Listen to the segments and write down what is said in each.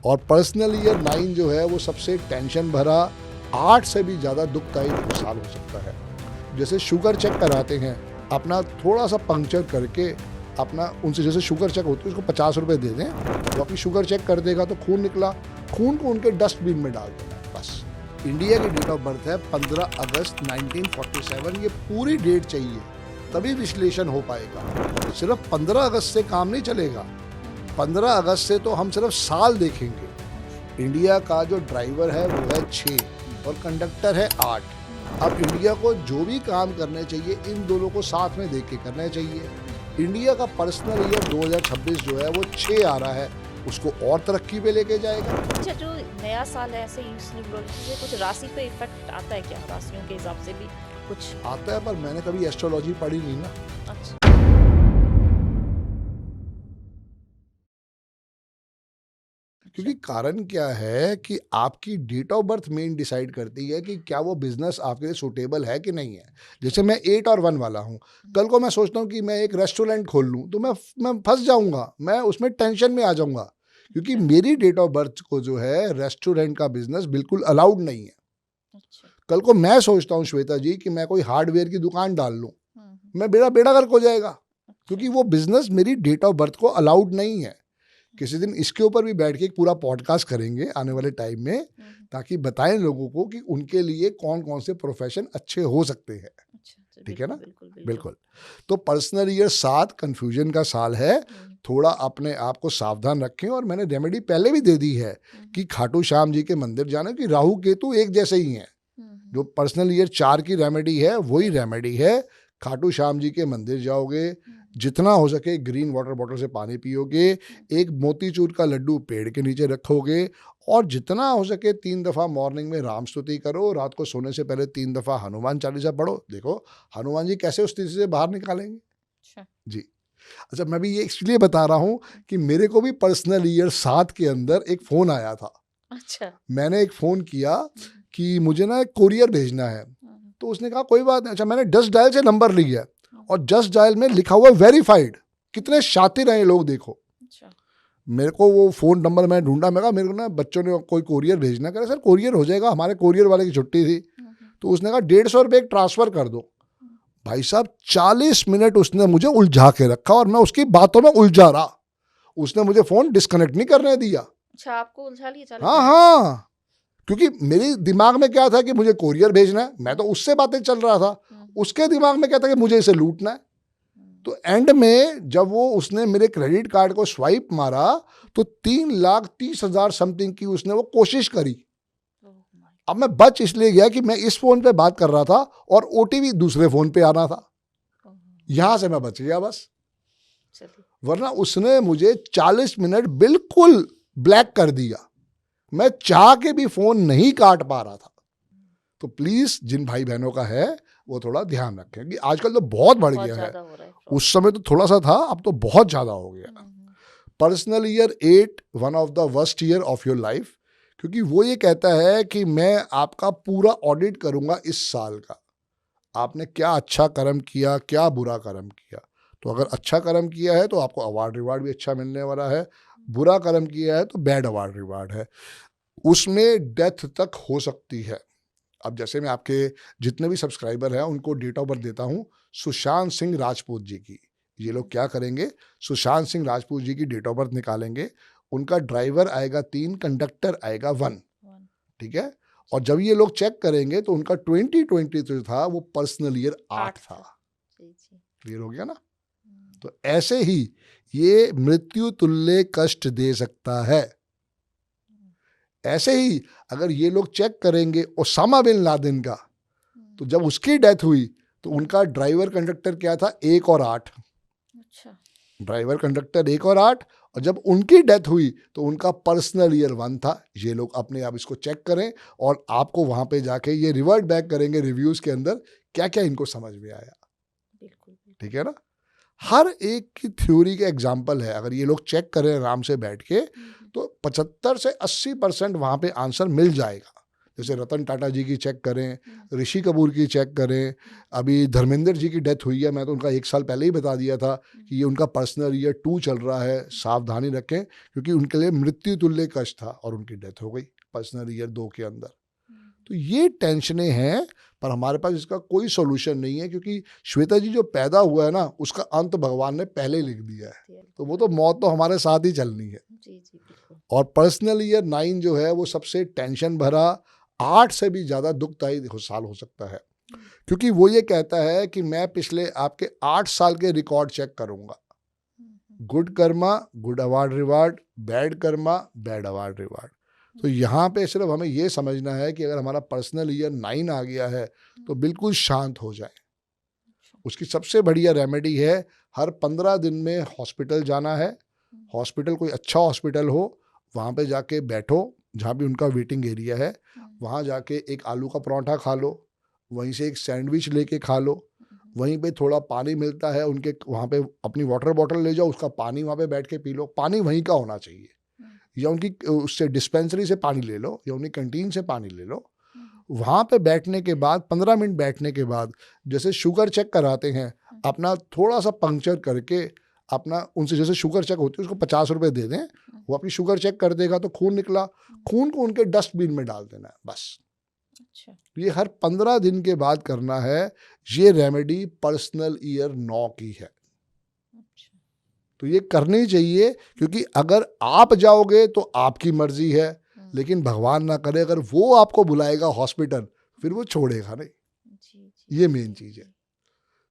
और personal year 9 जो है वो सबसे टेंशन भरा, 8 से भी ज़्यादा दुखदायी साल हो सकता है। जैसे शुगर चेक कराते हैं, अपना थोड़ा सा पंक्चर करके अपना उनसे, जैसे शुगर चेक होती है उसको 50 रुपये दे दें, वो अपनी शुगर चेक कर देगा तो खून निकला, खून को उनके डस्टबिन में डाल देना है बस। इंडिया की डेट ऑफ बर्थ है 15 अगस्त 1947, ये पूरी डेट चाहिए तभी विश्लेषण हो पाएगा। सिर्फ 15 अगस्त से काम नहीं चलेगा, 15 अगस्त से तो हम सिर्फ साल देखेंगे। इंडिया का जो ड्राइवर है वो है 6 और कंडक्टर है 8। अब इंडिया को जो भी काम करने चाहिए इन दोनों को साथ में देख के करना चाहिए। इंडिया का पर्सनल ईयर 2026 जो है वो 6 आ रहा है, उसको और तरक्की पे लेके जाएगा। अच्छा, जो नया साल है ऐसे यूजली कुछ राशि पे इफेक्ट आता है क्या? राशियों के हिसाब से भी कुछ आता है, पर मैंने कभी एस्ट्रोलॉजी पढ़ी नहीं ना। अच्छा। क्योंकि कारण क्या है कि आपकी date of birth main decide करती है कि क्या वो बिजनेस आपके लिए सूटेबल है कि नहीं है। जैसे मैं 8 और 1 वाला हूँ, कल को मैं सोचता हूँ कि मैं एक रेस्टोरेंट खोल लूँ तो मैं फंस जाऊँगा, मैं उसमें टेंशन में आ जाऊँगा, क्योंकि मेरी डेट ऑफ बर्थ को जो है रेस्टोरेंट का बिजनेस बिल्कुल अलाउड नहीं है। अच्छा। कल को मैं सोचता हूँ श्वेता जी कि मैं कोई हार्डवेयर की दुकान डाल लूँ, मैं बेड़ा बेड़ा गर्क हो जाएगा, क्योंकि वो बिजनेस मेरी डेट ऑफ बर्थ को अलाउड नहीं है। किसी दिन इसके ऊपर भी बैठ के एक पूरा पॉडकास्ट करेंगे आने वाले टाइम में, ताकि बताएं लोगों को कि उनके लिए कौन कौन से प्रोफेशन अच्छे हो सकते हैं। अच्छा, ठीक है ना? बिल्कुल, बिल्कुल। तो पर्सनल ईयर 7 कंफ्यूजन का साल है, थोड़ा अपने आप को सावधान रखें। और मैंने रेमेडी पहले भी दे दी है कि खाटू श्याम जी के मंदिर जाना, कि राहु केतु एक जैसे ही हैं। जो पर्सनल ईयर 4 की रेमेडी है वही रेमेडी है। खाटू श्याम जी के मंदिर जाओगे, जितना हो सके ग्रीन वाटर बॉटल से पानी पियोगे, एक मोतीचूर का लड्डू पेड़ के नीचे रखोगे, और जितना हो सके 3 दफ़ा मॉर्निंग में राम स्तुति करो, रात को सोने से पहले 3 दफ़ा हनुमान चालीसा पढ़ो। देखो हनुमान जी कैसे उस स्थिति से बाहर निकालेंगे। अच्छा। जी। अच्छा, मैं भी ये इसलिए बता रहा हूँ कि मेरे को भी पर्सनल ईयर 7 के अंदर एक फ़ोन आया था। अच्छा। मैंने एक फ़ोन किया कि मुझे ना एक कोरियर भेजना है, तो उसने कहा कोई बात नहीं। अच्छा, मैंने जस्ट डायल से नंबर लिया और जस्ट डायल में लिखा हुआ वेरीफाइड। कितने शातिर हैं ये लोग, देखो। अच्छा। मेरे को वो फ़ोन नंबर मैं ढूंढा, मैं कहा मेरे को ना बच्चों ने कोई कोरियर भेजना, करे सर कोरियर हो जाएगा, हमारे कोरियर वाले की छुट्टी थी। तो उसने कहा 150 रुपये एक ट्रांसफ़र कर दो। भाई साहब 40 मिनट उसने मुझे उलझा के रखा और मैं उसकी बातों में उलझा रहा। उसने मुझे फ़ोन डिस्कनेक्ट नहीं करने दिया। अच्छा, आपको उलझा लिया 40 हाँ मिनट? हाँ, क्योंकि मेरे दिमाग में क्या था कि मुझे कोरियर भेजना है, मैं तो उससे बातें चल रहा था। उसके दिमाग में क्या था कि मुझे इसे लूटना है। तो एंड में जब वो उसने मेरे क्रेडिट कार्ड को स्वाइप मारा तो 3,30,000 समथिंग की उसने वो कोशिश करी। अब मैं बच इसलिए गया कि मैं इस फोन पे बात कर रहा था और ओटीपी दूसरे फोन पे आना था, यहां से मैं बच गया बस। वरना उसने मुझे 40 मिनट बिल्कुल ब्लैक कर दिया, मैं चाह के भी फोन नहीं काट पा रहा था। तो प्लीज जिन भाई बहनों का है वो थोड़ा ध्यान रखें कि आजकल तो बहुत बढ़ गया है। उस समय तो थोड़ा सा था, अब तो बहुत ज्यादा हो गया। Personal year 8 one of the worst year of your life, क्योंकि वो ये कहता है कि मैं आपका पूरा ऑडिट करूंगा इस साल का, आपने क्या अच्छा कर्म किया, क्या बुरा कर्म किया। तो अगर अच्छा कर्म किया है तो आपको अवार्ड रिवार्ड भी अच्छा मिलने वाला है, बुरा कर्म किया है तो बैड अवार्ड रिवार्ड है, उसमें डेथ तक हो सकती है। अब जैसे मैं आपके जितने भी सब्सक्राइबर हैं उनको डेट ऑफ बर्थ देता हूं, सुशांत सिंह राजपूत जी की। ये लोग क्या करेंगे, सुशांत सिंह राजपूत जी की डेट ऑफ बर्थ निकालेंगे, उनका ड्राइवर आएगा 3, कंडक्टर आएगा 1। ठीक है। और जब ये लोग चेक करेंगे तो उनका 2020 जो था वो पर्सनल ईयर 8 था। क्लियर हो गया ना? तो ऐसे ही ये मृत्यु तुल्य कष्ट दे सकता है। ऐसे ही अगर ये लोग चेक करेंगे ओसामा बिन लादेन का, तो जब उसकी डेथ हुई तो उनका ड्राइवर कंडक्टर क्या था, 1 और 8। अच्छा। ड्राइवर कंडक्टर 1 और 8, और जब उनकी डेथ हुई तो उनका पर्सनल ईयर 1 था। ये लोग अपने आप इसको चेक करें और आपको वहां पे जाके ये रिवर्ट बैक करेंगे रिव्यूज के अंदर क्या क्या इनको समझ में आया। ठीक है ना? हर एक की थ्योरी के एग्जाम्पल है, अगर ये लोग चेक करें आराम से बैठ के तो 75 से 80% वहां पे आंसर मिल जाएगा। जैसे रतन टाटा जी की चेक करें, ऋषि कपूर की चेक करें, अभी धर्मेंद्र जी की डेथ हुई है, मैं तो उनका 1 साल पहले ही बता दिया था कि ये उनका पर्सनल ईयर 2 चल रहा है, सावधानी रखें, क्योंकि उनके लिए मृत्यु तुल्य कष्ट था और उनकी डेथ हो गई पर्सनल ईयर 2 के अंदर। तो ये टेंशनें हैं, पर हमारे पास इसका कोई सॉल्यूशन नहीं है, क्योंकि श्वेता जी जो पैदा हुआ है ना, उसका अंत भगवान ने पहले लिख दिया है, तो वो तो मौत तो हमारे साथ ही चलनी है। जी जी बिल्कुल। और पर्सनल ईयर 9 जो है वो सबसे टेंशन भरा, 8 से भी ज़्यादा दुखदायी साल हो सकता है, क्योंकि वो ये कहता है कि मैं पिछले आपके 8 साल के रिकॉर्ड चेक करूंगा। Good Karma good award reward, bad Karma bad award reward. तो यहाँ पे सिर्फ हमें ये समझना है कि अगर हमारा पर्सनल ईयर 9 आ गया है तो बिल्कुल शांत हो जाए। उसकी सबसे बढ़िया रेमेडी है, हर 15 दिन में हॉस्पिटल जाना है। हॉस्पिटल कोई अच्छा हॉस्पिटल हो, वहाँ पे जाके बैठो, जहाँ भी उनका वेटिंग एरिया है, वहाँ जाके एक आलू का पराठा खा लो, वहीं से एक सैंडविच लेके खा लो, वहीं पे थोड़ा पानी मिलता है उनके, वहाँ पे अपनी वाटर बॉटल ले जाओ, उसका पानी वहाँ पे बैठ के पी लो। पानी वहीं का होना चाहिए, या उनकी उससे डिस्पेंसरी से पानी ले लो, या उनकी कैंटीन से पानी ले लो। वहाँ पे बैठने के बाद 15 मिनट बैठने के बाद जैसे शुगर चेक कराते हैं, अपना थोड़ा सा पंक्चर करके अपना उनसे, जैसे शुगर चेक होती है उसको 50 रुपए दे दें, वो अपनी शुगर चेक कर देगा, तो खून निकला, खून को उनके डस्टबिन में डाल देना है बस। अच्छा। ये हर 15 दिन के बाद करना है। ये रेमेडी पर्सनल ईयर 9 की है, अच्छा। तो ये करनी चाहिए, क्योंकि अगर आप जाओगे तो आपकी मर्जी है, लेकिन भगवान ना करे अगर वो आपको बुलाएगा हॉस्पिटल, फिर वो छोड़ेगा नहीं। जी ये मेन चीज है।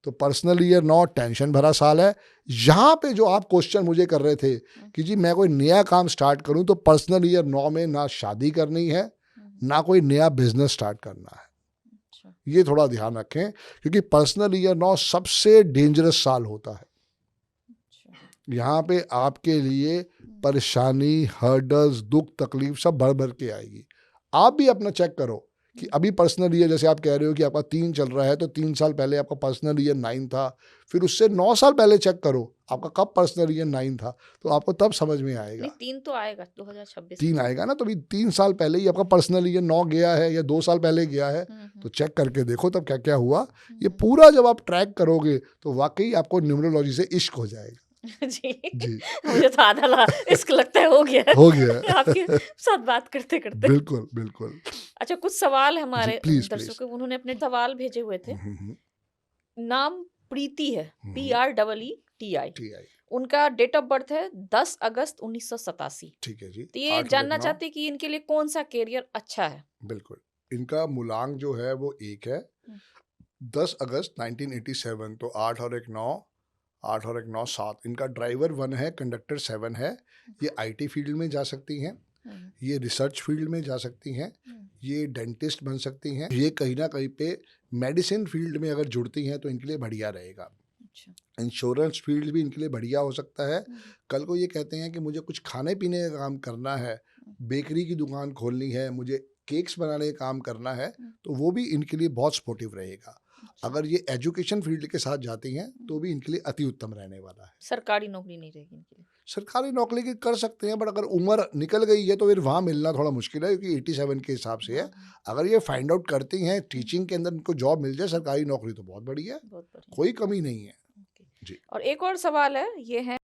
तो पर्सनल ईयर 9 टेंशन भरा साल है। यहाँ पे जो आप क्वेश्चन मुझे कर रहे थे कि जी मैं कोई नया काम स्टार्ट करूं, तो पर्सनल ईयर 9 में ना शादी करनी है, ना कोई नया बिजनेस स्टार्ट करना है। अच्छा। ये थोड़ा ध्यान रखें, क्योंकि पर्सनल ईयर 9 सबसे डेंजरस साल होता है। अच्छा। यहाँ पे आपके लिए परेशानी, हर्डल्स, दुख, तकलीफ सब भर भर के आएगी। आप भी अपना चेक करो कि अभी पर्सनल ईयर, जैसे आप कह रहे हो कि आपका 3 चल रहा है, तो 3 साल पहले आपका पर्सनल ईयर 9 था, फिर उससे 9 साल पहले चेक करो आपका कब पर्सनल ईयर 9 था, तो आपको तब समझ में आएगा। नहीं 3 तो आएगा 2026 3 आएगा ना, तो अभी 3 साल पहले ही आपका पर्सनल ईयर 9 गया है, या 2 साल पहले गया है, तो चेक करके देखो तब क्या क्या हुआ। ये पूरा जब आप ट्रैक करोगे तो वाकई आपको न्यूमरोलॉजी से इश्क हो जाएगा। जी जी मुझे तो आधा इसक लगता है हो गया है। हो गया है। आपके साथ बात करते करते। बिल्कुल बिल्कुल। अच्छा कुछ सवाल हमारे प्लीज दर्शकों, उन्होंने अपने सवाल भेजे हुए थे। नाम प्रीति है, PREETI। TI। उनका डेट ऑफ बर्थ है 10 अगस्त 1987। ठीक है जी। तो ये 8 जानना बजे 9। चाहते कि इनके लिए कौन सा करियर अच्छा है। बिल्कुल, इनका मूलांक जो है वो 1 है, 10 अगस्त 1987, तो 8 और 1 9, 8 और 1 9 7। इनका ड्राइवर 1 है, कंडक्टर 7 है। ये IT फील्ड में जा सकती हैं, ये रिसर्च फील्ड में जा सकती हैं, ये डेंटिस्ट बन सकती हैं, ये कहीं ना कहीं पे मेडिसिन फील्ड में अगर जुड़ती हैं तो इनके लिए बढ़िया रहेगा। इंश्योरेंस फील्ड भी इनके लिए बढ़िया हो सकता है। कल को ये कहते हैं कि मुझे कुछ खाने पीने का काम करना है, बेकरी की दुकान खोलनी है, मुझे केक्स बनाने का काम करना है, तो वो भी इनके लिए बहुत सपोर्टिव रहेगा। अगर ये एजुकेशन फील्ड के साथ जाती हैं तो भी इनके लिए अति उत्तम रहने वाला है। सरकारी नौकरी नहीं रहेगी इनके लिए। सरकारी नौकरी की कर सकते हैं, बट अगर उम्र निकल गई है तो फिर वहाँ मिलना थोड़ा मुश्किल है, क्योंकि 87 के हिसाब से है। अगर ये फाइंड आउट करती हैं टीचिंग के अंदर इनको जॉब मिल जाए सरकारी नौकरी, तो बहुत बढ़िया है, बहुत बढ़िया, कोई कमी नहीं है जी। और एक और सवाल है, ये है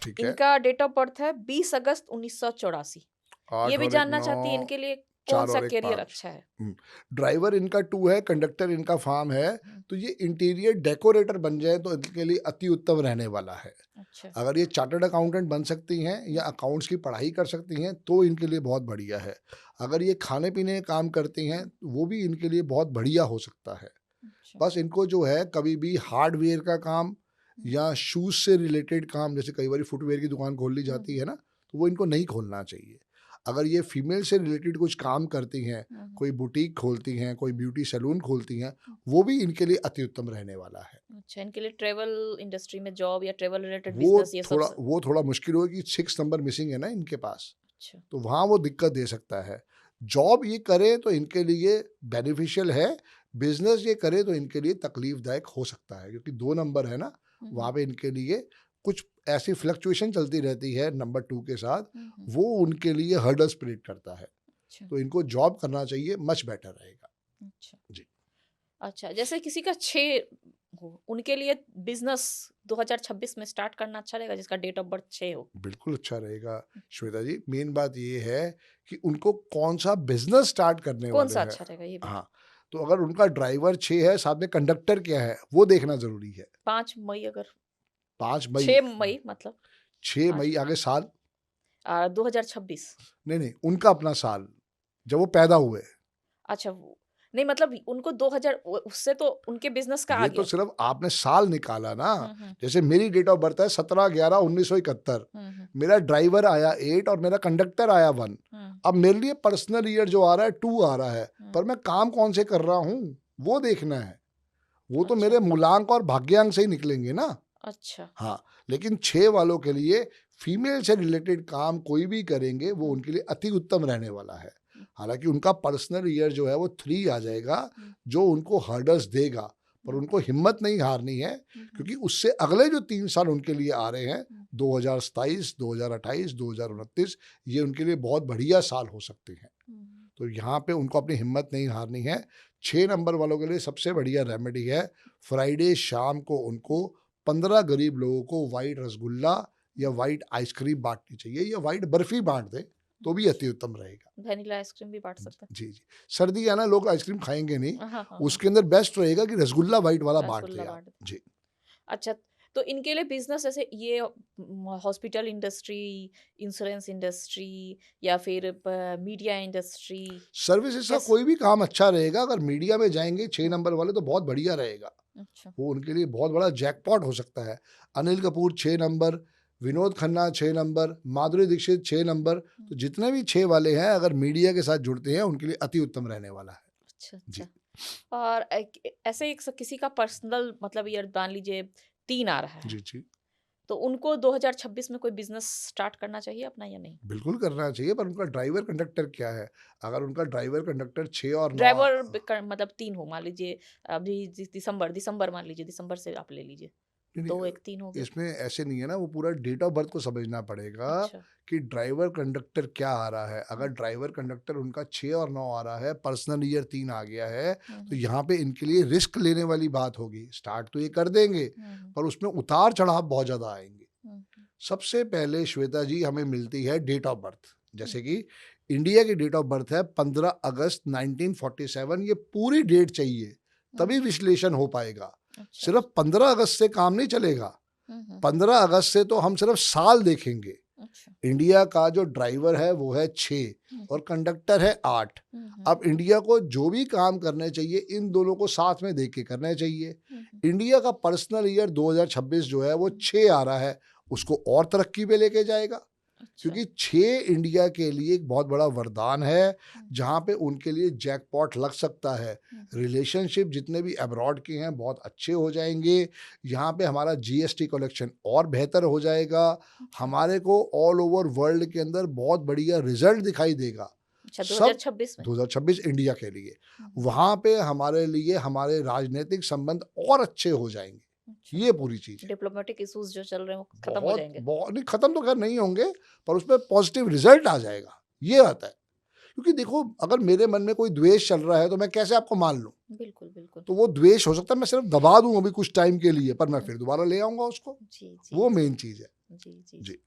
ठीक है, इनका डेट ऑफ बर्थ है 20 अगस्त 1984। ये भी जानना चाहती है इनके लिए कौन सा करियर अच्छा है। ड्राइवर इनका 2 है, कंडक्टर इनका फार्म है, तो ये इंटीरियर डेकोरेटर बन जाए तो इनके लिए अति उत्तम रहने वाला है। अच्छा। अगर ये चार्टर्ड अकाउंटेंट बन सकती हैं या अकाउंट्स की पढ़ाई कर सकती हैं तो इनके लिए बहुत बढ़िया है। अगर ये खाने पीने का काम करती हैं वो भी इनके लिए बहुत बढ़िया हो सकता है। अच्छा। बस इनको जो है कभी भी हार्डवेयर का काम या शूज से रिलेटेड काम, जैसे कई बार फुटवेयर की दुकान खोल ली जाती है ना, तो वो इनको नहीं खोलना चाहिए। अगर ये फीमेल से रिलेटेड कुछ काम करती हैं, कोई बुटीक खोलती हैं, कोई ब्यूटी सैलून खोलती हैं, वो भी इनके लिए अति उत्तम रहने वाला है। अच्छा, इनके लिए ट्रेवल इंडस्ट्री में जॉब या ट्रेवल रिलेटेड बिजनेस ये सब वो थोड़ा मुश्किल होगी, 6 नंबर मिसिंग है ना इनके पास। अच्छा। तो वहाँ वो दिक्कत दे सकता है। जॉब ये करे तो इनके लिए बेनिफिशियल है, बिजनेस ये करे तो इनके लिए तकलीफदायक हो सकता है, क्योंकि 2 नंबर है ना, वहाँ पे इनके लिए कुछ ऐसी फ्लक्चुएशन चलती रहती है नंबर 2 के साथ, वो उनके लिए हर्डल्स क्रिएट करता है। अच्छा तो इनको जॉब करना चाहिए, मच बेटर रहेगा। अच्छा जी। अच्छा, जैसे किसी का 6 हो, उनके लिए बिजनेस 2026 में स्टार्ट करना अच्छा रहेगा जिसका डेट ऑफ बर्थ 6 हो। बिल्कुल अच्छा रहेगा श्वेता जी। मेन बात ये है कि उनको कौन सा बिजनेस स्टार्ट करने कौन वाले सा हैं। अच्छा रहेगा ये भी? हाँ, तो अगर उनका ड्राइवर 6 है, साथ में कंडक्टर क्या है, वो देखना ज़रूरी है। 5 मई अगर 5 मई 6 मई मतलब 6 5 मई आगे साल? 2026। नहीं, उनका अपना साल, जब वो पैदा हुए। अच्छा वो नहीं मतलब उनको 2000 उससे तो उनके बिजनेस का आ ये तो गया। सिर्फ आपने साल निकाला ना। हम्म। जैसे मेरी डेट ऑफ बर्थ है 17/11/1971, हम्म। मेरा ड्राइवर आया 8 और मेरा कंडक्टर आया 1। हम्म। अब मेरे लिए पर्सनल ईयर जो आ रहा है 2 आ रहा है, हम्म। पर मैं काम कौन से कर रहा हूँ वो देखना है। वो तो अच्छा मेरे मूलांक और भाग्यांक से ही निकलेंगे ना। अच्छा। हाँ, लेकिन 6 वालों के लिए फीमेल से रिलेटेड काम कोई भी करेंगे वो उनके लिए अति उत्तम रहने वाला है। हालांकि उनका पर्सनल ईयर जो है वो 3 आ जाएगा, जो उनको हर्डल्स देगा, पर उनको हिम्मत नहीं हारनी है, क्योंकि उससे अगले जो 3 साल उनके लिए आ रहे हैं, 2027, 2028, 2029, ये उनके लिए बहुत बढ़िया साल हो सकते हैं। तो यहाँ पे उनको अपनी हिम्मत नहीं हारनी है। 6 नंबर वालों के लिए सबसे बढ़िया रेमेडी है, फ्राइडे शाम को उनको 15 गरीब लोगों को वाइट रसगुल्ला या वाइट आइसक्रीम बांटनी चाहिए, या वाइट बर्फी बांट दें तो भी अति उत्तम रहेगा। वैनिला आइसक्रीम भी बांट सकते जी जी। सर्दी है ना, लोग आइसक्रीम खाएंगे नहीं, हैं। हाँ हाँ। उसके अंदर बेस्ट रहेगा कि रसगुल्ला वाइट वाला बांट रसगुल्ला दें आप। बांट दें। जी। अच्छा, तो इनके लिए बिजनेस जैसे ये हॉस्पिटल इंडस्ट्री, इंश्योरेंस इंडस्ट्री या फिर मीडिया इंडस्ट्री सर्विसेज का कैसे? कोई भी काम अच्छा रहेगा। अगर मीडिया में जाएंगे 6 नंबर वाले तो बहुत बढ़िया रहेगा, अच्छा वो उनके लिए बहुत बड़ा जैकपॉट हो सकता है। Anil Kapoor 6 number, Vinod Khanna 6 number, Madhuri Dixit 6 number, तो जितने भी 6 वाले हैं अगर मीडिया के साथ जुड़ते हैं उनके लिए अति उत्तम रहने वाला है। अच्छा जी अच्छा। और ऐसे एक किसी का पर्सनल मतलब ईयर मान लीजिए 3 आ रहा है, जी जी। तो उनको 2026 में कोई बिजनेस स्टार्ट करना चाहिए अपना या नहीं? बिल्कुल करना चाहिए, पर उनका ड्राइवर कंडक्टर क्या है। अगर उनका ड्राइवर कंडक्टर 6 और 9 ड्राइवर मतलब 3 हो मान लीजिए, अभी दिसंबर मान लीजिए, दिसंबर से आप ले लीजिए, नहीं, 2 1 3 हो गया। इसमें ऐसे नहीं है ना, वो पूरा डेट ऑफ बर्थ को समझना पड़ेगा अच्छा। कि ड्राइवर कंडक्टर क्या आ रहा है। अगर हम्म। ड्राइवर कंडक्टर उनका 6 और 9 आ रहा है, पर्सनल ईयर 3 आ गया है, तो हम्म। यहाँ पे इनके लिए रिस्क लेने वाली बात होगी। स्टार्ट तो ये कर देंगे, हम्म। पर उसमें उतार चढ़ाव बहुत ज़्यादा आएंगे। हम्म। सबसे पहले श्वेता जी हमें मिलती है डेट ऑफ बर्थ, हम्म। जैसे कि इंडिया की डेट ऑफ बर्थ है 15 अगस्त 1947। ये पूरी डेट चाहिए तभी विश्लेषण हो पाएगा। अच्छा। सिर्फ 15 अगस्त से काम नहीं चलेगा। हम्म। 15 अगस्त से तो हम सिर्फ साल देखेंगे। अच्छा। इंडिया का जो ड्राइवर है वो है 6 और कंडक्टर है 8। अब इंडिया को जो भी काम करने चाहिए इन दोनों को साथ में देख के करने चाहिए। इंडिया का पर्सनल ईयर 2026 जो है वो 6 आ रहा है, उसको और तरक्की पे लेके जाएगा, अच्छा। क्योंकि 6 इंडिया के लिए एक बहुत बड़ा वरदान है, जहाँ पे उनके लिए जैकपॉट लग सकता है। रिलेशनशिप जितने भी अब्रॉड के हैं बहुत अच्छे हो जाएंगे। यहाँ पे हमारा जीएसटी कलेक्शन और बेहतर हो जाएगा। हमारे को ऑल ओवर वर्ल्ड के अंदर बहुत बढ़िया रिजल्ट दिखाई देगा। अच्छा सब 2026 में 2026 इंडिया के लिए वहाँ पे हमारे लिए हमारे राजनीतिक संबंध और अच्छे हो जाएंगे। ये पूरी चीज है। डिप्लोमेटिक इश्यूज जो चल रहे हैं वो खत्म हो बहुत जाएंगे। बहुत नहीं, खत्म तो खैर नहीं होंगे, पर उसमें पॉजिटिव रिजल्ट आ जाएगा, ये आता है। क्योंकि देखो, अगर मेरे मन में कोई द्वेष चल रहा है तो मैं कैसे आपको मान लूं। बिल्कुल बिल्कुल। तो वो द्वेष हो सकता है मैं सिर्फ दबा दूं अभी कुछ टाइम के लिए, पर मैं फिर दोबारा ले आऊंगा उसको। जी जी वो जी मेन चीज है। जी जी जी।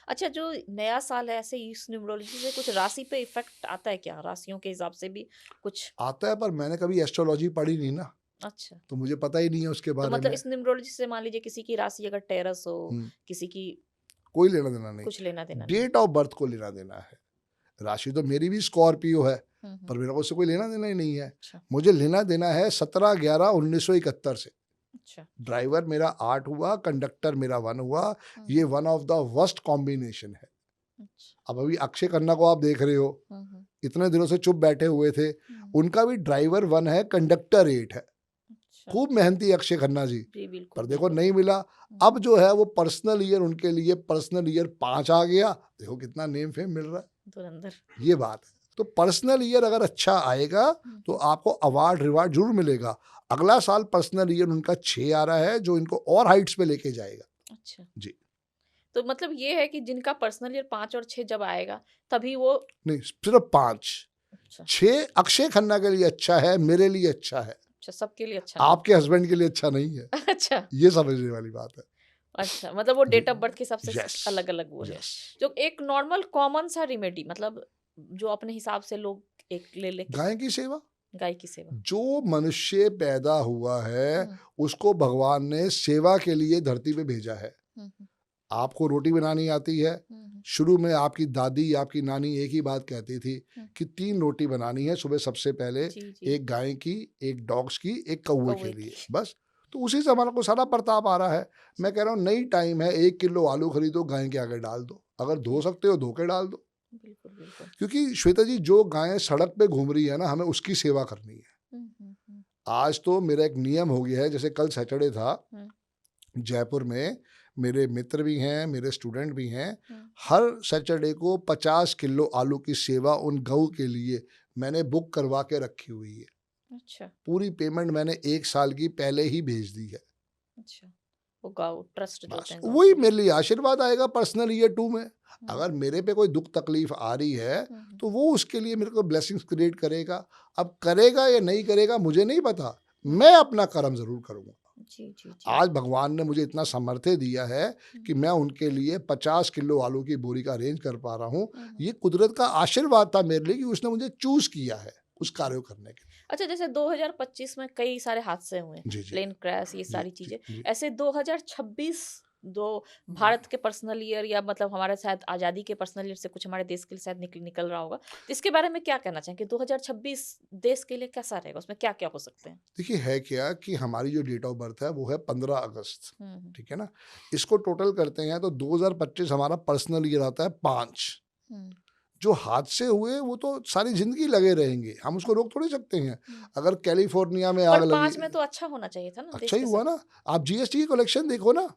अच्छा, जो नया साल है ऐसे इस न्यूमरोलॉजी से कुछ राशि पे इफेक्ट आता है क्या? राशियों के हिसाब से भी कुछ? आता है, पर मैंने कभी एस्ट्रोलॉजी पढ़ी नहीं ना, अच्छा, तो मुझे पता ही नहीं है उसके तो बारे मतलब में। इस न्यूमरोलॉजी से मान लीजिए किसी की राशि अगर टेरस हो, हम्म, किसी की कोई लेना देना नहीं। कुछ लेना देना नहीं। डेट ऑफ बर्थ को लेना देना है। राशि तो मेरी भी स्कॉर्पियो है, हम्म। पर मेरे को उससे कोई लेना देना ही नहीं है। अच्छा मुझे लेना देना है 17/11/1971 से। अच्छा। ड्राइवर मेरा 8 हुआ, कंडक्टर मेरा 1 हुआ। ये one of the worst combination है। अच्छा। अब अभी अक्षय खन्ना को आप देख रहे हो, इतने दिनों से चुप बैठे हुए थे, उनका भी ड्राइवर 1 है, कंडक्टर 8 है। अच्छा। खूब मेहनती अक्षय खन्ना जी, जी बिल्कुल पर देखो बिल्कुल। नहीं मिला। अब जो है वो पर्सनल ईयर उनके लिए पर्सनल ईयर 5 आ गया। देखो कितना नेम फेम मिल रहा है। धुरंधर। ये बात है। तो पर्सनल ईयर अगर अच्छा आएगा तो आपको अवार्ड रिवार्ड जरूर मिलेगा। अगला साल पर्सनल ईयर उनका 6 आ रहा है, जो इनको और हाइट्स पे लेके जाएगा। अच्छा जी। तो मतलब ये है कि जिनका पर्सनल ईयर 5 और 6 जब आएगा तभी वो नहीं, सिर्फ 5, अच्छा 6 अक्षय खन्ना के लिए अच्छा है, मेरे लिए अच्छा है, अच्छा सबके लिए अच्छा नहीं आपके हस्बैंड के लिए अच्छा नहीं है। अच्छा ये समझने वाली बात है। अच्छा मतलब वो जी, डेट ऑफ बर्थ के हिसाब से यस, अलग अलग वो है यस। जो एक नॉर्मल कॉमन सा रेमेडी मतलब जो अपने हिसाब से लोग एक ले ले गाय की सेवा, गाय की सेवा जो मनुष्य पैदा हुआ है, हम्म उसको भगवान ने सेवा के लिए धरती पे भेजा है। हम्म आपको रोटी बनानी आती है, हम्म शुरू में आपकी दादी, आपकी नानी एक ही बात कहती थी हम्म, कि 3 रोटी बनानी है सुबह सबसे पहले, जी जी एक गाय की, एक डॉग्स की, एक कौवे के कौवे लिए, की बस। तो उसी से हमारा को सारा प्रताप आ रहा है। मैं कह रहा हूँ नई टाइम है, 1 किलो आलू खरीदो, गाय के आगे डाल दो। अगर धो जी सकते हो धो के डाल दो। बिल्कुल बिल्कुल क्योंकि श्वेता जी, जो गाय सड़क पे घूम रही है ना, हमें उसकी सेवा करनी है। हम्म आज तो मेरा एक नियम हो गया है, जैसे कल सैटरडे था, हम्म जयपुर में मेरे मित्र भी हैं, मेरे स्टूडेंट भी हैं। हम्म हर सैटरडे को 50 किलो आलू की सेवा उन गऊ के लिए मैंने बुक करवा के रखी हुई है। अच्छा पूरी पेमेंट मैंने 1 साल की पहले ही भेज दी है। अच्छा वो गाँव ट्रस्ट जो होते बस हैं गाँव वही के मेरे लिए आशीर्वाद आएगा पर्सनल ईयर 2 में। हम्म अगर मेरे पे कोई दुख तकलीफ आ रही है, हम्म तो वो उसके लिए मेरे को ब्लेसिंग्स क्रिएट करेगा। अब करेगा या नहीं करेगा मुझे नहीं पता, हम्म, मैं अपना कर्म ज़रूर करूँगा। जी जी जी आज भगवान ने मुझे इतना सामर्थ्य दिया है कि मैं उनके लिए 50 किलो आलू की बोरी का अरेंज कर पा रहा हूँ। हम्म, ये कुदरत का आशीर्वाद था मेरे लिए कि उसने मुझे चूज़ किया है उस अच्छा कार्य को करने के अच्छा जैसे 2025 में कई सारे हादसे हुए लिए। जी, जी, प्लेन क्रैश ये जी, सारी जी, चीजें जी। ऐसे 2026 दो भारत के पर्सनल ईयर या मतलब हमारे शायद आजादी के पर्सनल ईयर से कुछ हमारे देश के लिए शायद निकल रहा होगा तो इसके बारे में क्या कहना चाहेंगे 2026 देश के लिए कैसा रहेगा उसमें क्या क्या हो सकते हैं देखिए, है क्या कि हमारी जो डेट ऑफ बर्थ है वो है 15 अगस्त, हम्म ठीक है ना? इसको टोटल करते हैं तो 2025 हमारा पर्सनल ईयर आता है 5। हम्म जो हादसे हुए वो तो सारी ज़िंदगी लगे रहेंगे, हम उसको रोक थोड़ी सकते हैं। हम्म। अगर कैलिफ़ोर्निया में पर आग लगी, 5 में तो अच्छा होना चाहिए था ना देश अच्छा ही के हुआ सब ना। आप जीएसटी की कलेक्शन देखो ना।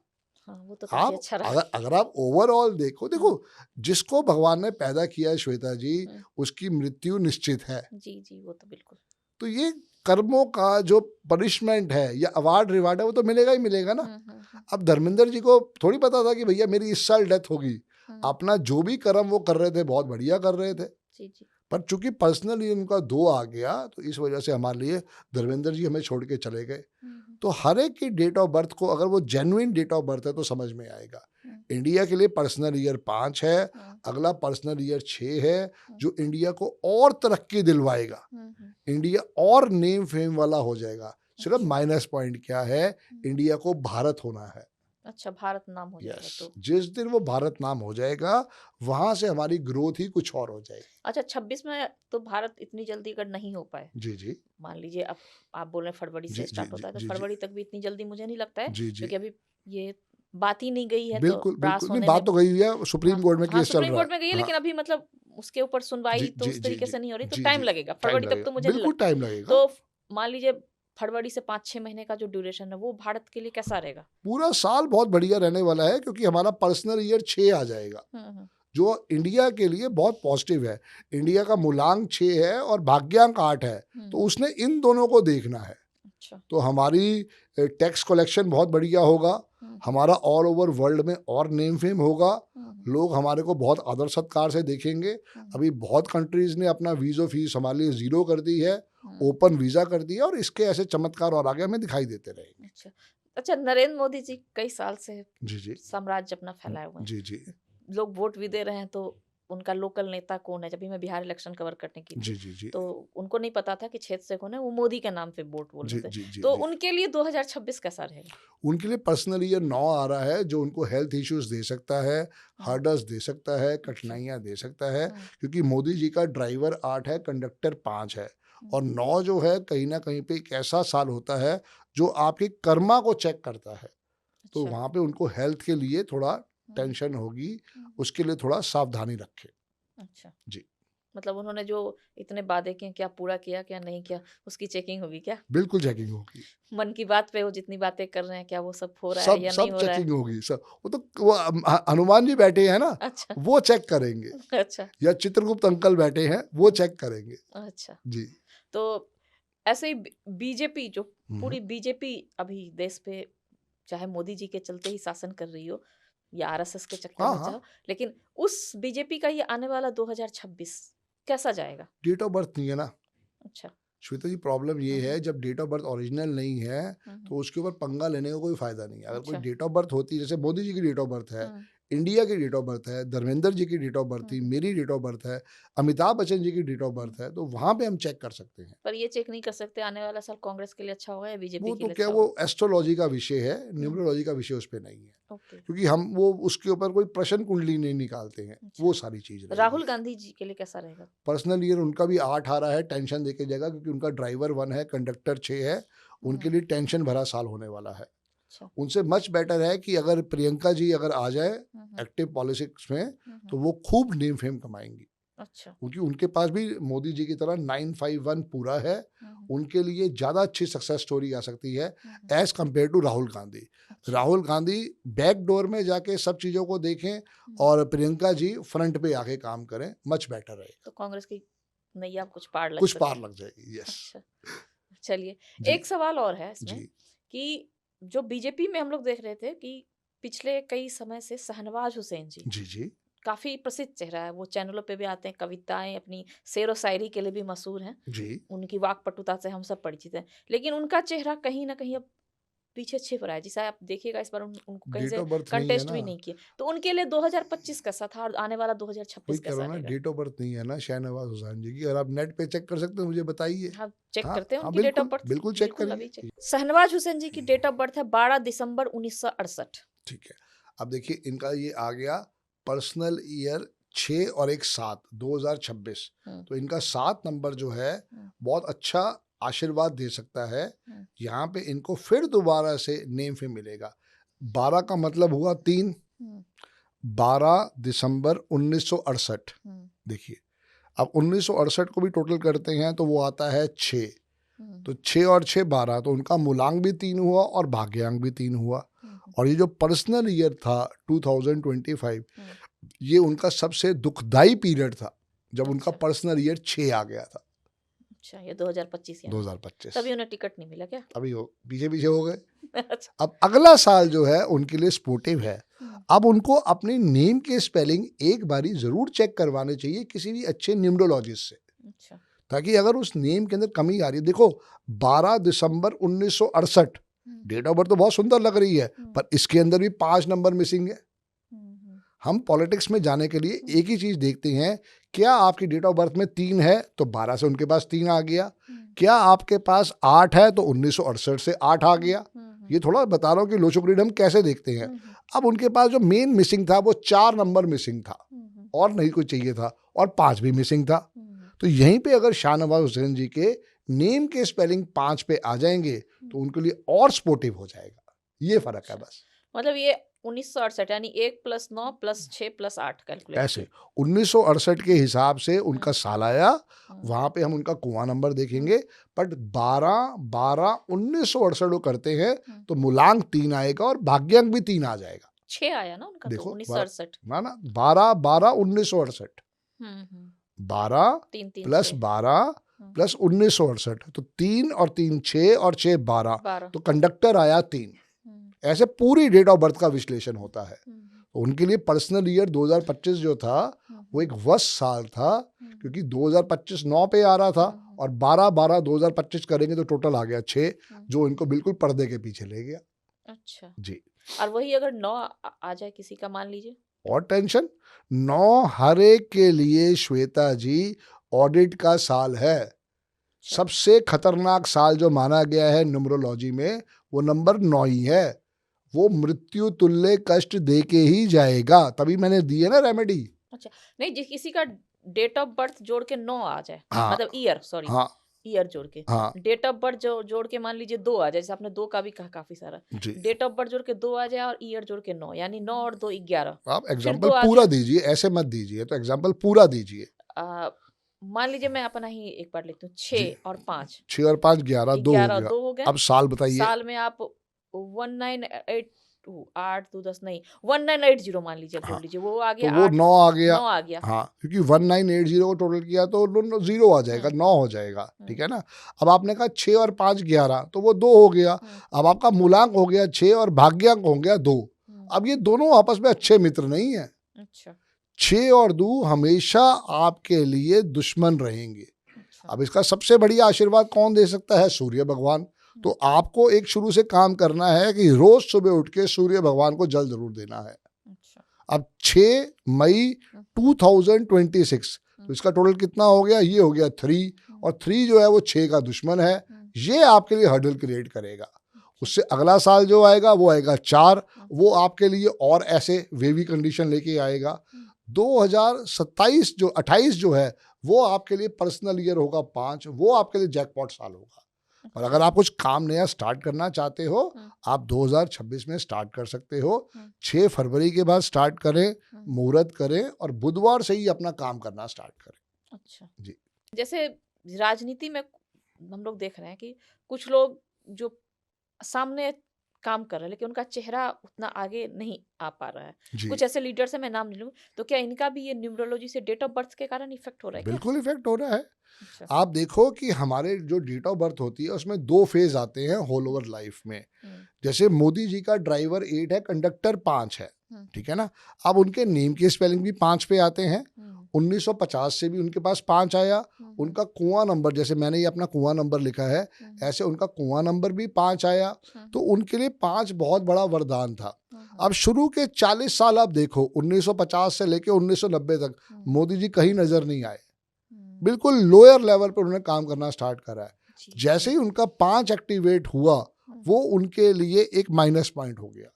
हाँ वो तो काफी आप अच्छा रहा अगर आप ओवरऑल देखो, देखो हम्म जिसको भगवान ने पैदा किया है श्वेता जी, हम्म, उसकी मृत्यु निश्चित है। जी जी वो तो बिल्कुल तो ये कर्मों का जो पनिशमेंट है या अवार्ड रिवार्ड है वो तो मिलेगा ही मिलेगा ना। हम्म। अब धर्मेंद्र जी को थोड़ी पता था कि भैया मेरी इस साल डेथ होगी। हम्म, अपना जो भी कर्म वो कर रहे थे बहुत बढ़िया कर रहे थे। जी जी पर चूंकि पर्सनली उनका 2 आ गया, तो इस वजह से हमारे लिए धर्मेंद्र जी हमें छोड़ के चले गए। हम्म तो हर एक की डेट ऑफ बर्थ को अगर वो जेन्युइन डेट ऑफ बर्थ है तो समझ में आएगा। हम्म इंडिया के लिए पर्सनल ईयर 5 है, हम्म अगला पर्सनल ईयर 6 है, हम्म जो इंडिया को और तरक्की दिलवाएगा। हम्म। इंडिया और नेम फेम वाला हो जाएगा। सिर्फ अच्छा माइनस पॉइंट क्या है, हुँ। इंडिया को भारत होना है। अच्छा भारत नाम हो यस, जाएगा तो। जिस दिन वो भारत नाम हो जाएगा, वहां से हमारी ग्रोथ ही कुछ और हो जाएगी। अच्छा 26 में तो भारत इतनी जल्दी अगर नहीं हो पाए, जी, जी, मान लीजिए अब आप बोल रहे हैं फरवरी जी, से जी, स्टार्ट जी, होता है, तो जी, जी, फरवरी तक भी इतनी जल्दी मुझे नहीं लगता है, जी, जी। क्योंकि अभी ये बात ही नहीं गई है तो बिल्कुल, पास बिल्कुल। नहीं, होने में बात तो गई हुई है, हाँ, सुप्रीम कोर्ट में हाँ केस चल सुप्रीम रहा कोर्ट में गई है है। हाँ, लेकिन अभी मतलब उसके ऊपर सुनवाई जी, तो जी, उस जी, तरीके जी, से नहीं हो रही, तो जी, टाइम जी, लगेगा। टाइम फरवरी तक लगेगा, तो मुझे नहीं बिल्कुल लगता। टाइम लगेगा। तो मान लीजिए फरवरी से 5-6 महीने का जो ड्यूरेशन है, वो भारत के लिए कैसा रहेगा? पूरा साल बहुत बढ़िया रहने वाला है, क्योंकि हमारा पर्सनल ईयर 6 आ जाएगा, हुँ। जो इंडिया के लिए बहुत पॉजिटिव है। इंडिया का मूलांक 6 है और भाग्यांक 8 है, तो हुँ, उसने इन दोनों को देखना है। अच्छा। तो हमारी टैक्स कलेक्शन बहुत बढ़िया होगा, हुँ, हमारा ऑल ओवर वर्ल्ड में और नेम फेम होगा, हुँ, लोग हमारे को बहुत आदर सत्कार से देखेंगे। हुँ, अभी बहुत कंट्रीज़ ने अपना वीज़ो फीस हमारे लिए ज़ीरो कर दी है, हुँ, ओपन वीज़ा कर दिया, और इसके ऐसे चमत्कार और आगे हमें दिखाई देते रहेंगे। अच्छा। अच्छा नरेंद्र मोदी जी कई साल से जी, जी। साम्राज्य अपना फैलाए हुए हैं। जी, जी। लोग वोट भी दे रहे हैं तो उनका लोकल नेता कौन है? जब भी मैं बिहार इलेक्शन कवर करने की थी, जी, जी, जी। तो उनको नहीं पता था कि क्षेत्र से कौन है, वो मोदी के नाम पे वोट बोल जी, रहे थे। जी, जी, तो जी। उनके लिए 2026 कैसा रहेगा? उनके लिए पर्सनली ये 9 आ रहा है, जो उनको हेल्थ इश्यूज़ दे सकता है, हुँ, हर्डल्स दे सकता है, अच्छा। कठिनाइयाँ दे सकता है, हुँ, क्योंकि मोदी जी का ड्राइवर 8 है, कंडक्टर 5 है, हुँ, और 9 जो है कहीं न कहीं पे एक ऐसा साल होता है, जो आपके कर्मा को चेक करता है। तो अच्छा। वहाँ पे उनको हेल्थ के लिए थोड़ा हुँ, टेंशन होगी, हुँ, उसके लिए थोड़ा सावधानी रखें। अच्छा। जी, मतलब उन्होंने जो इतने वादे किए, क्या पूरा किया, क्या नहीं किया, उसकी चेकिंग होगी क्या? बिल्कुल चेकिंग होगी। मन की बात पे वो जितनी बातें कर रहे हैं, क्या वो सब हो रहा है सब या नहीं सब हो रहा है? चेकिंग होगी, सब। वो तो वो हनुमान जी बैठे हैं ना, अच्छा, वो चेक करेंगे, अच्छा, या चित्रगुप्त अंकल बैठे हैं, वो हुँ, चेक करेंगे। अच्छा। जी। तो ऐसे ही बीजेपी जो हुँ, हुँ। पूरी बीजेपी अभी देश पे चाहे मोदी जी के चलते ही शासन कर रही हो, या आरएसएस के चक्कर हाँ में हाँ चाहो, लेकिन उस बीजेपी का ये आने वाला 2026 कैसा जाएगा? डेट ऑफ बर्थ नहीं है ना अच्छा। श्वेता जी। प्रॉब्लम ये है जब डेट ऑफ बर्थ ओरिजिनल नहीं है तो उसके ऊपर पंगा लेने का कोई फायदा नहीं है। अगर कोई अच्छा। डेट ऑफ बर्थ होती, जैसे मोदी जी की डेट ऑफ बर्थ है, हम्म, इंडिया की डेट ऑफ बर्थ है, धर्मेंद्र जी की डेट ऑफ बर्थ थी, मेरी डेट ऑफ बर्थ है, अमिताभ बच्चन जी की डेट ऑफ बर्थ है, तो वहां पे हम चेक कर सकते हैं। पर ये चेक नहीं कर सकते आने वाला साल कांग्रेस के लिए अच्छा होगा या बीजेपी वो के तो लिए क्या, अच्छा वो होगा? एस्ट्रोलॉजी का विषय है, न्यूमरोलॉजी का विषय उस पर नहीं है, ओके। क्योंकि हम वो उसके ऊपर कोई प्रश्न कुंडली नहीं निकालते हैं। अच्छा। वो सारी चीज राहुल गांधी जी के लिए कैसा रहेगा? पर्सनल ईयर उनका भी 8 आ रहा है, टेंशन देके जाएगा, क्योंकि उनका ड्राइवर 1 है, कंडक्टर 6 है, उनके लिए टेंशन भरा साल होने वाला है। अच्छा। उनसे मच बेटर है कि अगर प्रियंका जी अगर आ जाए एक्टिव पॉलिटिक्स में तो वो खूब नेम फेम कमाएंगी, अच्छा। क्योंकि उनके पास भी मोदी जी की तरह 951 पूरा है। उनके लिए ज़्यादा अच्छी सक्सेस स्टोरी आ सकती है as compare to Rahul Gandhi. अच्छा। राहुल गांधी बैक डोर में जाके सब चीज़ों को देखें और प्रियंका जी फ्रंट पे आके काम करें, मच बेटर है। तो कांग्रेस की नैया कुछ पार लग कुछ सकती पार है। लग जाएगी। यस अच्छा। चलिए, जी एक सवाल और है इसमें जी कि जो बीजेपी में हम लोग देख रहे थे कि पिछले कई समय से शहनवाज हुसैन जी जी जी काफी प्रसिद्ध चेहरा है, वो चैनलों पे भी आते हैं, कविताएं अपनी शेर व शायरी के लिए भी मशहूर हैं, जी उनकी वाक्पटुता से हम सब परिचित हैं, लेकिन उनका चेहरा कहीं ना कहीं अब पीछे छिप रहा है। जिसे आप देखिएगा इस बार उनको कहीं डेट से ऑफ बर्थ नहीं है कंटेस्ट ना, भी नहीं किए, तो उनके लिए 2025 कैसा था और आने वाला वही 2026 कह रहा कैसा हूँ ना, रहेगा? डेट ऑफ बर्थ नहीं है ना शाहनवाज हुसैन जी की। अगर आप नेट पे चेक कर सकते हैं मुझे बताइए। हाँ, चेक हाँ करते हैं हाँ उनकी डेट ऑफ बिल्कुल बर्थ। बिल्कुल चेक बिल्कुल, अभी करिए। चेक। शहनवाज हुसैन जी की डेट ऑफ बर्थ है 12 दिसंबर 1968। ठीक है, अब देखिए इनका ये आ गया पर्सनल ईयर 6 और 1 7 2026। तो इनका 7 नंबर जो है बहुत अच्छा आशीर्वाद दे सकता है। यहाँ पे इनको फिर दोबारा से नेम पे मिलेगा। 12 का मतलब हुआ 3, 12 दिसंबर 1968। देखिए अब 1968 को भी टोटल करते हैं तो वो आता है 6, तो 6 और 6 12, तो उनका मूलांक भी 3 हुआ और भाग्यांक भी 3 हुआ। और ये जो पर्सनल ईयर था 2025, ये उनका सबसे दुखदाई पीरियड था जब उनका अच्छा। पर्सनल ईयर 6 आ गया था। अच्छा, ये 2025 यानी 2025 तभी उन्हें टिकट नहीं मिला क्या? अभी हो पीछे पीछे हो गए। अच्छा। अब अगला साल जो है उनके लिए स्पोर्टिव है। अब उनको अपनी नेम के स्पेलिंग एक बारी जरूर चेक करवाने चाहिए किसी भी अच्छे न्यूमरोलॉजिस्ट से, अच्छा। ताकि अगर उस नेम के अंदर कमी आ रही है, देखो 12 दिसंबर 1968 डेट ऑफ बर्थ तो बहुत सुंदर लग रही है, पर इसके अंदर भी 5 नंबर मिसिंग है। हम पॉलिटिक्स में जाने के लिए एक ही चीज देखते हैं, क्या आपकी डेट ऑफ बर्थ में 3 है तो 12 से उनके पास 3 आ गया, क्या आपके पास 8 है तो 1968 से 8 आ गया। ये थोड़ा बता रहा हूँ कि लोचोग्रिड हम कैसे देखते हैं। अब उनके पास जो मेन मिसिंग था वो 4 नंबर मिसिंग था और नहीं कुछ चाहिए था, और 5 भी मिसिंग था। तो यहीं पे अगर शाहनवाज हुसैन जी के नेम के स्पेलिंग 5 पे आ जाएंगे तो उनके लिए और सपोर्टिव हो जाएगा। ये फर्क है बस। मतलब ये 1968 यानी 1 + 9 + 6 + 8 कैलकुलेट ऐसे 1968 के हिसाब से उनका साल आया, वहां पे हम उनका कुआं नंबर देखेंगे, बट 12/12/1968 वो करते हैं तो मूलांक 3 आएगा और भाग्यांक भी 3 आ जाएगा। 6 आया ना उनका, तो देखो 1968 ना 12/12/1968 12 3 3 प्लस 6 12 प्लस 1968, तो 3 और 3 6 और 6 12, 12। तो कंडक्टर आया 3। ऐसे पूरी डेट ऑफ बर्थ का विश्लेषण होता है। तो उनके लिए पर्सनल ईयर 2025 जो था वो एक वर्ष साल था, क्योंकि 2025 9 पे आ रहा था और 12/12/2025 करेंगे तो टोटल आ गया 6, जो इनको बिल्कुल पर्दे के पीछे ले गया। अच्छा जी, और वही अगर 9 आ जाए किसी का, मान लीजिए, और टेंशन 9 हर एक के लिए श्वेता जी ऑडिट का साल है। सबसे खतरनाक साल जो माना गया है न्यूमरोलॉजी में वो नंबर 9 ही है। वो मृत्यु तुल्य कष्ट दे के ही जाएगा, तभी मैंने दी है ना रेमेडी। अच्छा, नहीं जिस किसी का डेट ऑफ बर्थ जोड़ के 9 आ जाए, हाँ मतलब ईयर, सॉरी हाँ ईयर जोड़ के, हाँ डेट ऑफ बर्थ जो जोड़ के मान लीजिए 2 आ जाए, जैसे आपने 2 का भी कहा काफी सारा, जी, डेट ऑफ बर्थ जोड़ के 2 आ जाए और ईयर जोड़ के 9, यानी 9 और 2 11, आप फिर एग्जाम्पल 2 आ पूरा गया। दीजिए, ऐसे मत दीजिए, तो एग्जाम्पल पूरा दीजिए। मान लीजिए मैं अपना ही एक बार लिखती हूँ, 6 और 5, 6 और 5 11, 2 हो 11 गया। 2 हो गए। अब साल बताइए। साल में आप 1982 8 2 10 नहीं 1980 मान लीजिए, जोड़ लीजिए, वो आ तो गया वो 8 9 आ गया। 9 आ गया। हाँ, क्योंकि 1980 को टोटल किया तो 0 आ जाएगा, 9 हो जाएगा, ठीक है ना। अब आपने कहा 6 और 5 11, तो वो 2 हो गया। अब आपका मूलांक हो गया 6 और भाग्यांक हो गया 2। अब ये दोनों आपस में अच्छे मित्र नहीं है। अच्छा 6 और 2 हमेशा आपके लिए दुश्मन रहेंगे। अच्छा अब इसका सबसे बढ़िया आशीर्वाद कौन दे सकता है? सूर्य भगवान। तो आपको एक शुरू से काम करना है कि रोज सुबह उठ के सूर्य भगवान को जल जरूर देना है। अच्छा अब 6 मई 2026, तो इसका टोटल कितना हो गया? ये हो गया 3, और 3 जो है वो 6 का दुश्मन है। ये आपके लिए हर्डल क्रिएट करेगा। उससे अगला साल जो आएगा वो आएगा 4, वो आपके लिए और ऐसे वेवी कंडीशन लेके आएगा। 2027 जो 28 जो है वो आपके लिए पर्सनल ईयर होगा 5, वो आपके लिए जैकपॉट साल होगा। और अगर आप कुछ काम नया स्टार्ट करना चाहते हो, आप 2026 में स्टार्ट कर सकते हो। 6 फरवरी के बाद स्टार्ट करें, मुहूर्त करें और बुधवार से ही अपना काम करना स्टार्ट करें। अच्छा जी। जैसे राजनीति में हम लोग देख रहे हैं कि कुछ लोग जो सामने काम कर रहे हैं लेकिन उनका चेहरा उतना आगे नहीं आ पा रहा है। जी कुछ ऐसे लीडर्स हैं, मैं नाम नहीं लूँ, तो क्या इनका भी ये न्यूमरोलॉजी से डेट ऑफ बर्थ के कारण इफेक्ट हो रहा है क्या? बिल्कुल इफेक्ट हो रहा है। अच्छा आप देखो कि हमारे जो डेट ऑफ बर्थ होती है उसमें 2 फेज आते हैं होल ओवर लाइफ में। जैसे मोदी जी का ड्राइवर 8 है, कंडक्टर 5 है, ठीक है ना। अब उनके नेम की स्पेलिंग भी 5 पे आते हैं। 1950 से भी उनके पास 5 आया। उनका कुआं नंबर, जैसे मैंने ये अपना कुआं नंबर लिखा है, ऐसे उनका कुआं नंबर भी 5 आया। तो उनके लिए 5 बहुत बड़ा वरदान था। अब शुरू के 40 साल आप देखो, 1950 से लेके 1990 तक मोदी जी कहीं नजर नहीं आए। बिल्कुल लोअर लेवल पर उन्होंने काम करना स्टार्ट करा है। जैसे ही उनका 5 एक्टिवेट हुआ, वो उनके लिए एक माइनस पॉइंट हो गया।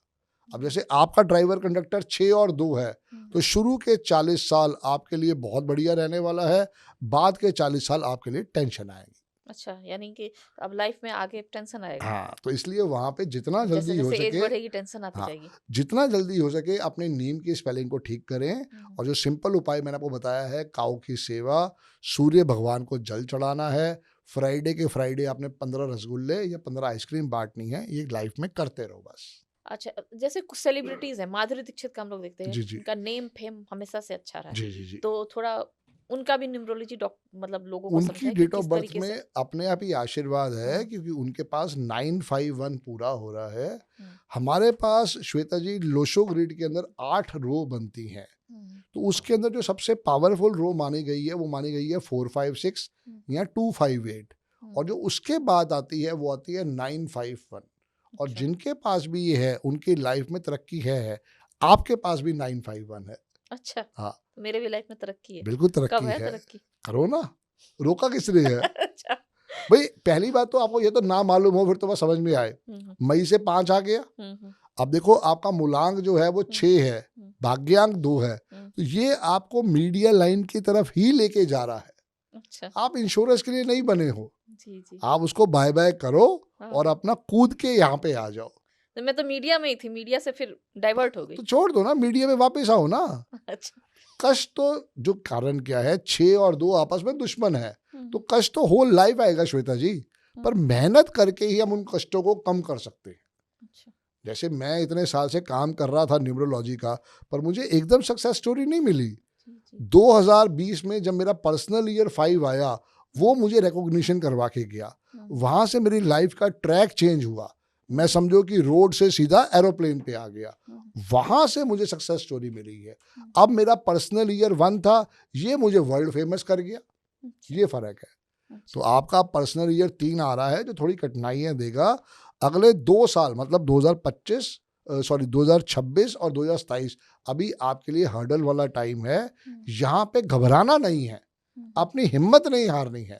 अब जैसे आपका ड्राइवर कंडक्टर 6 और 2 है, तो शुरू के 40 साल आपके लिए बहुत बढ़िया रहने वाला है। बाद के 40 साल आपके लिए टेंशन आएगी। अच्छा, यानी कि अब लाइफ में आगे टेंशन आएगा। हाँ, तो इसलिए वहां पे जितना जैसे जल्दी हो जैसे एज सके, बढ़ेगी टेंशन आती हाँ, जाएगी। जितना जल्दी हो सके अपने नेम की स्पेलिंग को ठीक करें। और जो सिंपल उपाय मैंने आपको बताया है, काऊ की सेवा, सूर्य भगवान को जल चढ़ाना है, फ्राइडे के फ्राइडे आपने 15 रसगुल्ले या 15 आइसक्रीम बांटनी है, ये लाइफ में करते रहो बस। अच्छा, जैसे कुछ सेलिब्रिटीज हैं, माधुरी दीक्षित का हम लोग देखते हैं, जी जी उनका नेम फेम हमेशा से अच्छा रहा है, जी जी जी। तो थोड़ा उनका भी न्यूमरोलॉजी मतलब लोगों को उनकी समझाएं कि डेट ऑफ किस बर्थ तरीके में से। अपने आप ही आशीर्वाद है, क्योंकि उनके पास 951 पूरा हो रहा है। हमारे पास श्वेता जी लोशो ग्रिड के अंदर 8 रो बनती हैं। तो उसके अंदर जो सबसे पावरफुल रो मानी गई है वो मानी गई है 456 या 258, और जो उसके बाद आती है वो आती है 951। और अच्छा जिनके पास भी ये है उनकी लाइफ में तरक्की है। आपके पास भी 951 है। अच्छा, हाँ, तो मेरे भी लाइफ में तरक्की है। बिल्कुल कब तरक्की है है। तरक्की? करो ना, रोका किसने है? अच्छा। भाई पहली बात तो आपको ये तो ना मालूम हो, फिर तो बस समझ में आए। मई से 5 आ गया। अब देखो आपका मूलांक जो है वो 6 है, भाग्यांक 2 है, तो ये आपको मीडिया लाइन की तरफ ही लेके जा रहा है। अच्छा आप इंश्योरेंस के लिए नहीं बने हो। जी जी। आप उसको बाय बाय करो हाँ, और अपना कूद के यहाँ पे आ जाओ। तो मैं तो मीडिया में ही थी, मीडिया से फिर डाइवर्ट हो गई। तो छोड़ दो ना, मीडिया में वापस आओ ना। अच्छा कष्ट तो जो कारण क्या है, 6 और 2 आपस में दुश्मन है, तो कष्ट तो होल लाइफ आएगा श्वेता जी। पर मेहनत करके ही हम उन कष्टों को कम कर सकते हैं। अच्छा जैसे मैं इतने साल से काम कर रहा था न्यूमरोलॉजी का, पर मुझे एकदम सक्सेस स्टोरी नहीं मिली। जी जी 2020 में जब मेरा पर्सनल ईयर 5 आया, वो मुझे रिकॉग्निशन करवा के गया। वहां से मेरी लाइफ का ट्रैक चेंज हुआ। मैं समझो कि रोड से सीधा एरोप्लेन पे आ गया। वहां से मुझे सक्सेस स्टोरी मिली है। अब मेरा पर्सनल ईयर 1 था, ये मुझे वर्ल्ड फेमस कर गया। ये फर्क है। तो आपका पर्सनल ईयर 3 आ रहा है जो थोड़ी कठिनाइयां देगा। अगले 2 साल मतलब 2026 और 2027 अभी आपके लिए हर्डल वाला टाइम है। यहाँ पे घबराना नहीं है, अपनी हिम्मत नहीं हारनी है।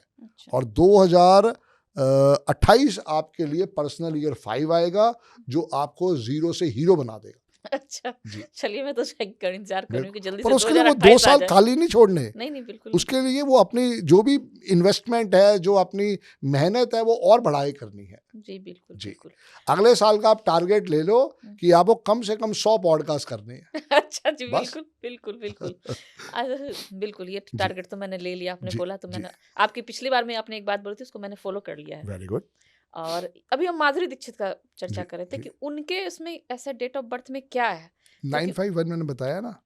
और 2028 आपके लिए पर्सनल ईयर 5 आएगा जो आपको 0 से हीरो बना देगा। अच्छा जी। चलिए, मैं तो इंतजार करूँ कि जल्दी पर से उसके लिए वो 2 2028 आ साल जाए। खाली नहीं छोड़ने। नहीं बिल्कुल उसके लिए वो अपनी जो भी इन्वेस्टमेंट है, जो अपनी मेहनत है, वो और बढ़ाई करनी है। जी बिल्कुल जी। बिल्कुल। अगले साल का आप टारगेट ले लो कि आपको कम से कम 100 पॉडकास्ट करने हैं। अच्छा जी बस। बिल्कुल बिल्कुल बिल्कुल। बिल्कुल ये जी टारगेट तो मैंने ले लिया, आपने जी बोला तो जी। मैंने आपकी पिछली बार में आपने एक बात बोली थी उसको मैंने फॉलो कर लिया है। Very good. और अभी हम माधुरी दीक्षित का चर्चा जी कर रहे थे जी। कि उनके उसमें ऐसा डेट ऑफ बर्थ में क्या है जो कि 951 मैंने बताया ना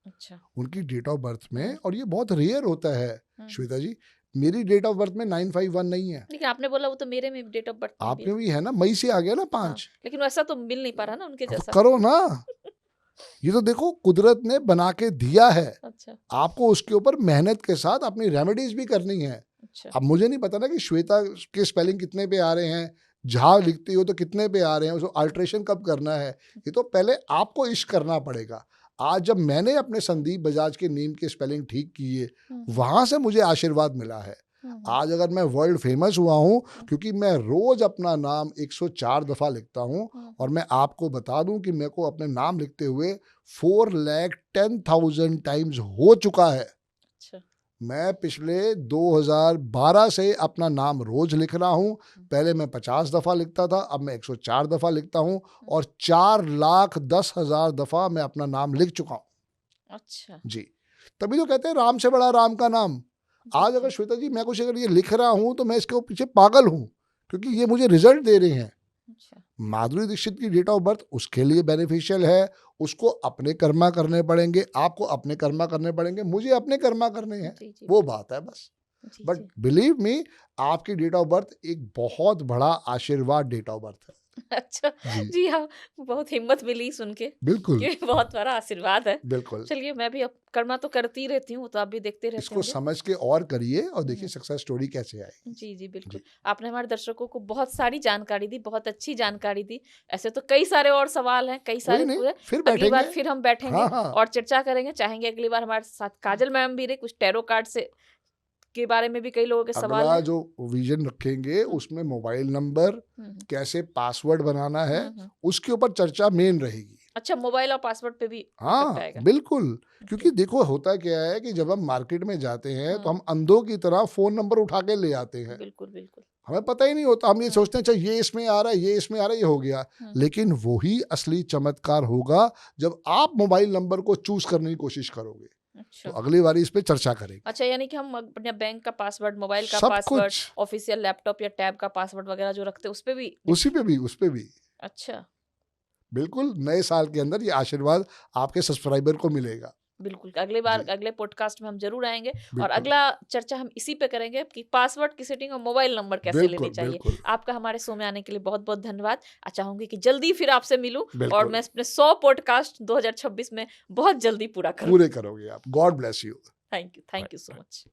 अच्छा उनकी डेट ऑफ बर्थ में, और ये बहुत रेयर होता है श्वेता जी। मेरी डेट ऑफ बर्थ में 951 नहीं है। लेकिन आपने बोला वो तो मेरे में डेट ऑफ बर्थ में भी आपके भी है ना, मई से आ गया ना हाँ, 5। लेकिन वैसा तो मिल नहीं पा रहा ना उनके तो जैसा। करो ना, ये तो देखो कुदरत ने बना के दिया है, अच्छा, आपको उसके ऊपर मेहनत के साथ अपनी रेमेडीज भी करनी है। अच्छा। अब मुझे नहीं पता ना कि श्वेता के स्पेलिंग कितने पे आ रहे हैं, झा लिखती हो तो कितने पे आ रहे हैं, उसको अल्ट्रेशन कब करना है, ये तो पहले आपको इश्क करना पड़ेगा। आज जब मैंने अपने संदीप बजाज के नेम के स्पेलिंग ठीक किए, वहां से मुझे आशीर्वाद मिला है। आज अगर मैं वर्ल्ड फेमस हुआ हूँ क्योंकि मैं रोज अपना नाम 104 दफा लिखता हूँ, और मैं आपको बता दूं कि मेरे को अपने नाम लिखते हुए 4,10,000 टाइम्स हो चुका है। अच्छा। मैं पिछले 2012 से अपना नाम रोज लिख रहा हूँ। पहले मैं 50 दफ़ा लिखता था, अब मैं 104 दफ़ा लिखता हूँ, और 4,10,000 दफ़ा मैं अपना नाम लिख चुका हूँ। अच्छा। जी, तभी तो कहते हैं राम से बड़ा राम का नाम। आज अगर श्वेता जी मैं कुछ अगर ये लिख रहा हूँ तो मैं इसके पीछे पागल हूँ, क्योंकि ये मुझे रिजल्ट दे रहे हैं। अच्छा। माधुरी दीक्षित की डेट ऑफ बर्थ उसके लिए बेनिफिशियल है, उसको अपने कर्मा करने पड़ेंगे, आपको अपने कर्मा करने पड़ेंगे, मुझे अपने कर्मा करने हैं, जी, जी। वो बात है बस। जी, बट जी। बिलीव मी, आपकी डेट ऑफ बर्थ एक बहुत बड़ा आशीर्वाद डेट ऑफ बर्थ है। अच्छा, जी, जी हाँ, बहुत हिम्मत मिली सुन के बिल्कुल, कि बहुत बड़ा आशीर्वाद है। बिल्कुल। चलिए मैं भी अब कर्मा तो करती ही रहती हूँ, तो आप भी देखते रहते इसको होंगे। समझ के और करिए और देखिए हुँ। सक्सेस स्टोरी कैसे आएगी। जी, जी, बिल्कुल। जी, आपने हमारे दर्शकों को बहुत सारी जानकारी दी, बहुत अच्छी जानकारी दी। ऐसे तो कई सारे और सवाल हैं, कई कोई सारे नहीं, पूरे फिर अगली बार बैठेंगे। फिर हम बैठेंगे हाँ, हाँ। और चर्चा करेंगे। चाहेंगे अगली बार हमारे साथ काजल मैम भी रहे, कुछ टैरो कार्ड से के बारे में भी कई लोगों के सवाल अगला हैं। जो विजन रखेंगे हुँ, उसमें मोबाइल नंबर, हुँ, हुँ। कैसे पासवर्ड बनाना है, हुँ, हुँ। उसके ऊपर चर्चा मेन रहेगी। अच्छा, मोबाइल और पासवर्ड पे भी इफ़ेक्ट हाँ, आएगा। बिल्कुल। ओके। क्योंकि देखो होता क्या है कि जब हम मार्केट में जाते हैं तो हुँ, हम अंधों की तरह फ़ोन नंबर उठा के ले आते हैं। बिल्कुल, बिल्कुल। हमें पता ही नहीं होता, हम ये हुँ, सोचते हैं अच्छा ये इसमें आ रहा है, ये इसमें आ रहा है, ये हो गया। हुँ, लेकिन वही असली चमत्कार होगा जब आप मोबाइल नंबर को चूज़ करने की कोशिश करोगे। तो अच्छा। अगली बारी इस पे चर्चा करेंगे। अच्छा, यानी कि हम अपने बैंक का पासवर्ड, मोबाइल का सब पासवर्ड, कुछ ऑफ़िशियल लैपटॉप या टैब का पासवर्ड वगैरह जो रखते हैं, उस पे भी उसी पे भी, उस पे भी। अच्छा। बिल्कुल, नए साल के अंदर ये आशीर्वाद आपके सब्सक्राइबर को मिलेगा। बिल्कुल, अगली बार जी, अगले पॉडकास्ट में हम ज़रूर आएँगे और बिल्कुल। अगला चर्चा हम इसी पे करेंगे कि पासवर्ड की सेटिंग और मोबाइल नंबर कैसे लेनी बिल्कुल, चाहिए। बिल्कुल, आपका हमारे शो में आने के लिए बहुत-बहुत धन्यवाद। चाहूँगी कि जल्दी फिर आपसे मिलूँ और बिल्कुल। मैं अपने 100 पॉडकास्ट 2026 में बहुत जल्दी पूरा करूँ। पूरे करोगे आप। God bless you. Thank you so much.